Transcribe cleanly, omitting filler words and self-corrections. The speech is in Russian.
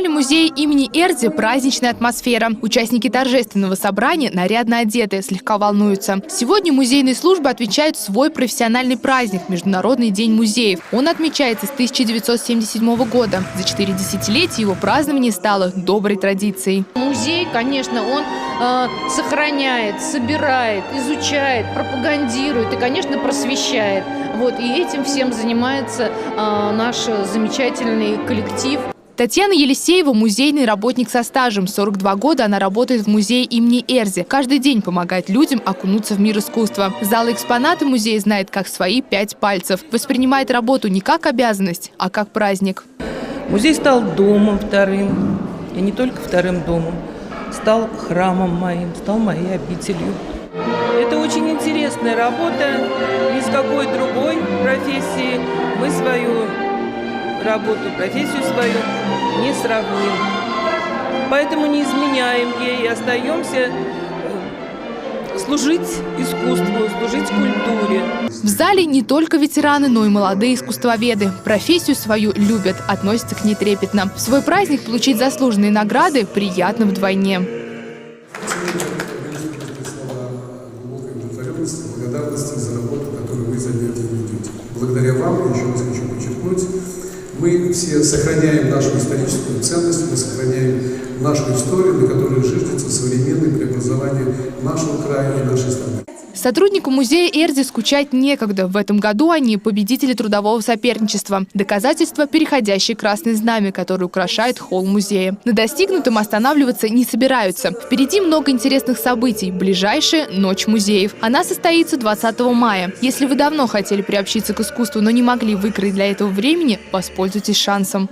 зале музея имени Эрзи праздничная атмосфера. Участники торжественного собрания нарядно одеты, слегка волнуются. Сегодня музейные службы отмечают свой профессиональный праздник – Международный день музеев. Он отмечается с 1977 года. За 4 десятилетия его празднование стало доброй традицией. Музей, конечно, он сохраняет, собирает, изучает, пропагандирует и, конечно, просвещает. И этим всем занимается наш замечательный коллектив. Татьяна Елисеева – музейный работник со стажем. 42 года она работает в музее имени Эрзи. Каждый день помогает людям окунуться в мир искусства. Зал экспонаты музея знает как свои 5 пальцев. Воспринимает работу не как обязанность, а как праздник. Музей стал домом вторым, и не только вторым домом. Стал храмом моим, стал моей обителью. Это очень интересная работа. Ни с какой другой профессии мы свою работу, профессию свою не сравним. Поэтому не изменяем ей и остаемся служить искусству, служить культуре. В зале не только ветераны, но и молодые искусствоведы. Профессию свою любят, относятся к ней трепетно. В свой праздник получить заслуженные награды приятно вдвойне. Благодарности за работу, которую вы занятиями ведете. Благодаря вам, еще раз хочу подчеркнуть, мы все сохраняем нашу историческую ценность, мы сохраняем нашу историю, на которой зиждется современное преобразование нашего края и нашей страны. Сотрудникам музея Эрзи скучать некогда. В этом году они победители трудового соперничества. Доказательство – переходящее красное знамя, которое украшает холл музея. На достигнутом останавливаться не собираются. Впереди много интересных событий. Ближайшая – Ночь музеев. Она состоится 20 мая. Если вы давно хотели приобщиться к искусству, но не могли выкроить для этого времени, воспользуйтесь шансом.